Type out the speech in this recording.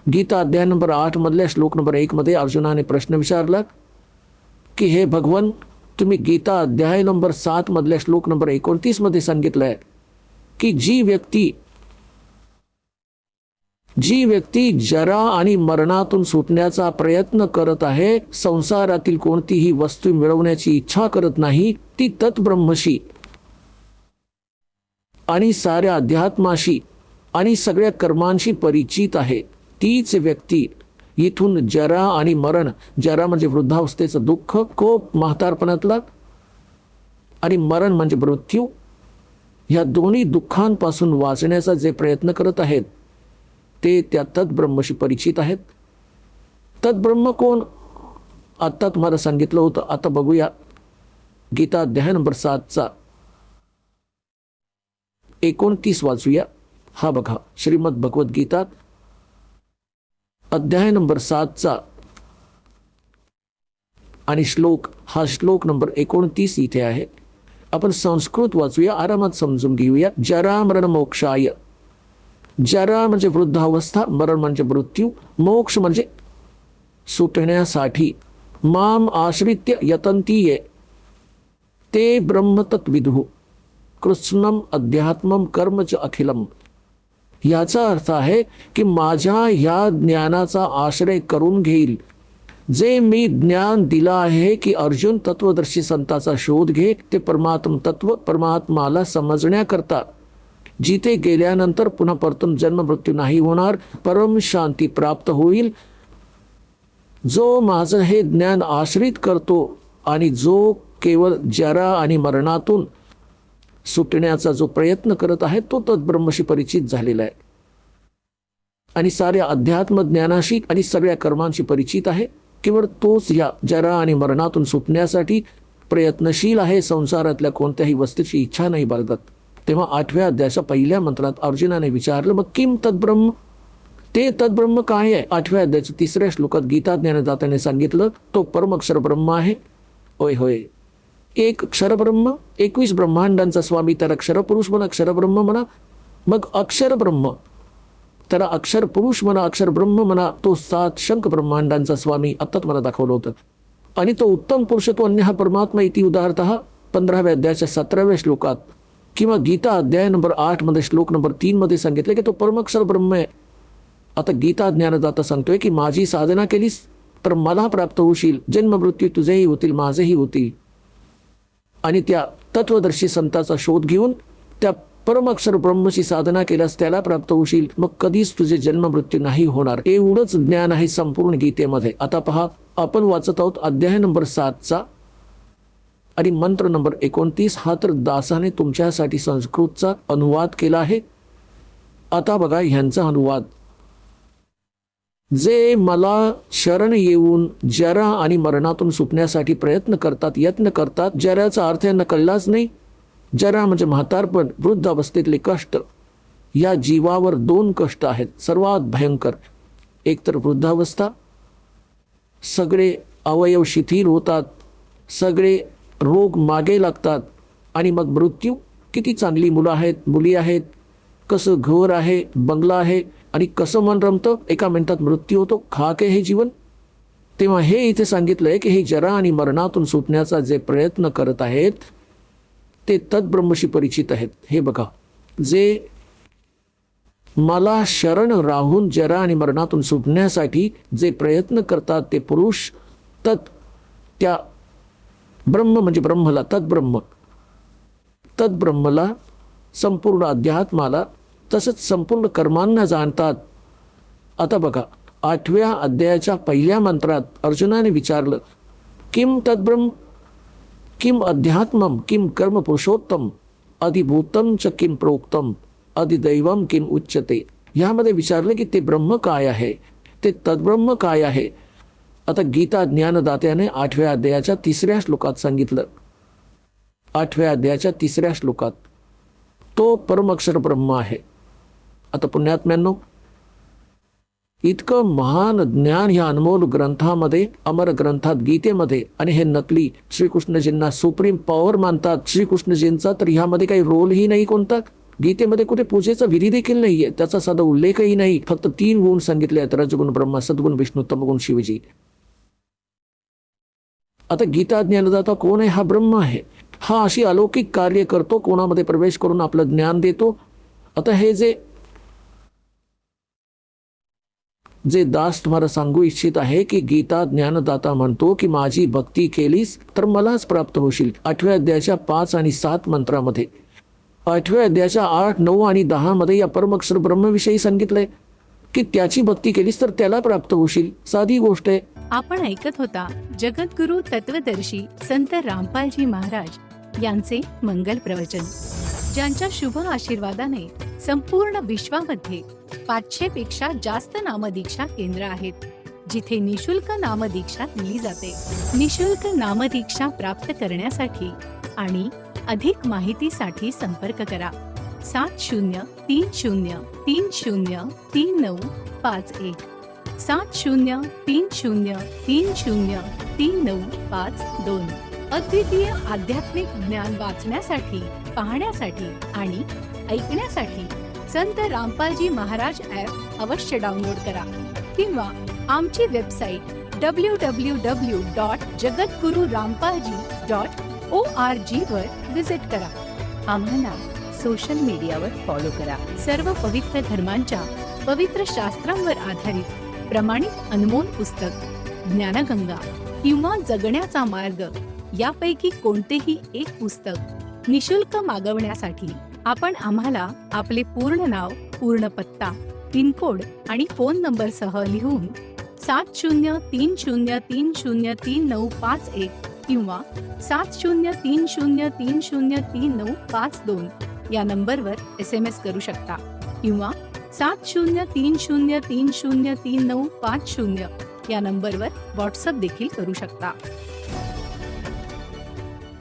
गीता अध्याय नंबर 8 मधल्या श्लोक नंबर 1 मध्ये अर्जुनाने प्रश्न विचारला की हे भगवान, तुम्ही गीता अध्याय नंबर 7 मधल्या श्लोक नंबर 29 मध्ये सांगितलंय की जी व्यक्ती जरा आणि मरणातून सुटण्याचा प्रयत्न करत आहे, संसारातील कोणतीही वस्तू मिळवण्याची इच्छा करत नाही, ती तत्ब्रह्मशी आणि साऱ्या अध्यात्माशी आणि सगळ्या कर्मांशी परिचित आहे, तीच व्यक्ती इथून जरा आणि मरण, जरा म्हणजे वृद्धावस्थेचं दुःख, कोप म्हातारपणातला, आणि मरण म्हणजे मृत्यू, ह्या दोन्ही दुःखांपासून वाचण्याचा जे प्रयत्न करत आहेत ते त्या तत्ब्रह्मशी परिचित आहेत. तत्ब्रह्म कोण? आत्ता तुम्हाला सांगितलं होतं. आता बघूया गीता अध्याय नंबर 7चा 29 वाचूया. हा बघा, श्रीमद भगवद्गीता अध्याय नंबर 7चा आणि हा श्लोक नंबर 29 इथे आहे. आपण संस्कृत वाचूया, आरामात समजून घेऊया. जरा मरण मोक्षाय. जरा म्हणजे वृद्धावस्था, मरण म्हणजे मृत्यू, मोक्ष म्हणजे सुटण्यासाठी. माम आश्रित्य यतंतीये ते ब्रह्मतत्विदुः कृत्स्नम अध्यात्मम कर्म च अखिलम. याचा अर्थ आहे की माझ्या ह्या ज्ञानाचा आश्रय करून घेईल, जे मी ज्ञान दिलं आहे की अर्जुन तत्वदर्शी संताचा शोध घे, ते परमात्म तत्व परमात्माला समजण्याकरता, जिथे गेल्यानंतर पुन्हा परतून जन्म मृत्यू नाही होणार, परम शांती प्राप्त होईल. जो माझं हे ज्ञान आश्रित करतो आणि जो केवळ जरा आणि मरणातून सुटण्याचा जो प्रयत्न करत आहे तो तत्ब्रह्मशी परिचित झालेला आहे आणि साऱ्या अध्यात्म ज्ञानाशी आणि सगळ्या कर्मांशी परिचित आहे. केवळ तोच या जरा आणि मरणातून सुटण्यासाठी प्रयत्नशील आहे, संसारातल्या कोणत्याही वस्तूची इच्छा नाही बाळगत. तेव्हा 8व्या अध्यायाच्या पहिल्या मंत्रात अर्जुनाने विचारलं, मग किम तद्ब्रह्म, ते तद्ब्रह्म काय आहे? 8व्या अध्यायाच्या 3ऱ्या श्लोकात गीता ज्ञानदात्याने सांगितलं, तो परम अक्षर ब्रह्म आहे. होय होय, एक क्षरब्रह्म, 21 ब्रह्मांडांचा स्वामी, त्याला अक्षरपुरुष म्हणा, अक्षरब्रह्म म्हणा. मग अक्षर ब्रह्म, त्याला अक्षर पुरुष म्हणा, अक्षर ब्रह्म म्हणा, तो 7 शंख ब्रह्मांडांचा स्वामी. आत्ता तुम्हाला दाखवलं होतं. आणि तो उत्तम पुरुष, तो अन्य परमात्मा इति उदाहरतः 15व्या अध्यायाच्या 17व्या श्लोकात किंवा गीता अध्याय नंबर 8 मध्ये श्लोक नंबर 3 मध्ये सांगितले की तो परमाक्षर ब्रह्म आहे. आता गीता ज्ञानदाता सांगतोय की माझी साधना केलीस तर मला प्राप्त होशील, जन्म मृत्यू तुझेही होतील, माझेही होतील. आणि त्या तत्वदर्शी संताचा शोध घेऊन त्या परमाक्षर ब्रह्मची साधना केल्यास त्याला प्राप्त होशील, मग कधीच तुझे जन्म मृत्यू नाही होणार. एवढंच ज्ञान आहे संपूर्ण गीतेमध्ये. आता पहा, आपण वाचत आहोत अध्याय नंबर 7चा आणि मंत्र नंबर 29. हा तर दासाने तुमच्यासाठी संस्कृतचा अनुवाद केला आहे. आता बघा ह्यांचा अनुवाद. जे मला शरण येऊन जरा आणि मरणातून सुटण्यासाठी प्रयत्न करतात, यत्न करतात. जराचा अर्थ यांना कळलाच नाही. जरा म्हणजे म्हातारपण, वृद्ध अवस्थेतले कष्ट. या जीवावर 2 कष्ट आहेत सर्वात भयंकर. एक तर वृद्धावस्था, सगळे अवयव शिथिल होतात, सगळे रोग मागे लागतात. आणि मग मृत्यू. किती चांगली मुलं आहेत, मुली आहेत, कसं घर आहे, बंगला आहे, आणि कसं मन रमतं, एका मिनिटात मृत्यू होतो. खाक आहे हे जीवन. तेव्हा हे इथे सांगितलंय की हे जरा आणि मरणातून सुटण्याचा जे प्रयत्न करत आहेत ते तत्ब्रह्मशी परिचित आहेत. हे बघा, जे मला शरण राहून जरा आणि मरणातून सुटण्यासाठी जे प्रयत्न करतात ते पुरुष, त्या ब्रह्म म्हणजे ब्रह्मला, तत्ब्रह्मला, संपूर्ण अध्यात्माला, तसंच संपूर्ण कर्मांना जाणतात. आता बघा 8व्या अध्यायाच्या पहिल्या मंत्रात अर्जुनाने विचारलं, किम तद्ब्रह्म, किम अध्यात्मम, किम कर्म पुरुषोत्तम, अधिभूतम च किम प्रोक्तम, अधिदैवम किम उच्यते. ह्यामध्ये विचारलं की ते ब्रह्म काय आहे, ते तद्ब्रह्म काय आहे. आता गीता ज्ञानदात्याने 8व्या अध्यायाच्या 3ऱ्या श्लोकात सांगितलं. 8व्या अध्यायाच्या 3ऱ्या श्लोकात तो परमअक्षर ब्रह्म आहे. आता पुण्यात्म्यांनो, इतकं महान ज्ञान ह्या अनमोल ग्रंथामध्ये, अमर ग्रंथात गीतेमध्ये, आणि हे नकली श्रीकृष्णजींना सुप्रीम पॉवर मानतात श्रीकृष्णजींचा, तर ह्यामध्ये काही रोलही नाही कोणता. गीतेमध्ये कुठे पूजेचा विधी देखील नाहीये, त्याचा साधा उल्लेखही नाही. फक्त 3 गुण सांगितले आहेत, रजगुण ब्रह्मा, सद्गुण विष्णू, तमगुण शिवजी. आता गीता ज्ञानदाता कोण आहे? हा ब्रह्म आहे. हा अशी अलौकिक कार्य करतो, कोणामध्ये प्रवेश करून आपलं ज्ञान देतो. आता हे जे दास तुम्हाला सांगू इच्छित आहे की गीता ज्ञानदाता म्हणतो की माझी भक्ती केलीस तर मलाच प्राप्त होशील. 8व्या अध्यायाच्या 5 आणि 7 मंत्रामध्ये, 8व्या अध्यायाच्या 8, 9 आणि 10 मध्ये या परमअक्षर ब्रह्मविषयी सांगितलंय की त्याची भक्ती केलीस तर त्याला प्राप्त होशील. साधी गोष्ट आहे. आपण ऐकत होता जगद्गुरु तत्वदर्शी संत रामपालजी महाराज यांचे मंगल प्रवचन, ज्यांच्या शुभ आशीर्वादाने संपूर्ण विश्वामध्ये 500 पेक्षा जास्त नामदीक्षा केंद्र आहेत, जिथे निशुल्क नामदीक्षा दिली जाते. निशुल्क नामदीक्षा प्राप्त करण्यासाठी आणि अधिक माहितीसाठी संपर्क करा 7030303951, 7030303952. अद्वितीय आध्यात्मिक ज्ञान वाचण्यासाठी, पाहण्यासाठी आणि ऐकण्यासाठी संत रामपालजी महाराज ॲप अवश्य डाउनलोड करा किंवा आमची वेबसाईट www.jagadgururampalji.org वर विजिट करा. आम्हाला सोशल मीडियावर फॉलो करा. सर्व पवित्र धर्मांच्या पवित्र शास्त्रांवर आधारित प्रमाणित अनमोल पुस्तक ज्ञानगंगा किंवा जगण्याचा मार्ग यापैकी कोणतेही एक पुस्तक निशुल्क मागवण्यासाठी आपण आम्हाला आपले पूर्ण नाव, पूर्ण पत्ता, पिनकोड आणि फोन नंबर सह लिहून 7030303951 किंवा 7030303952 या नंबरवर SMS करू शकता किंवा 7030303950 या नंबरवर व्हॉट्सअप देखील करू शकता.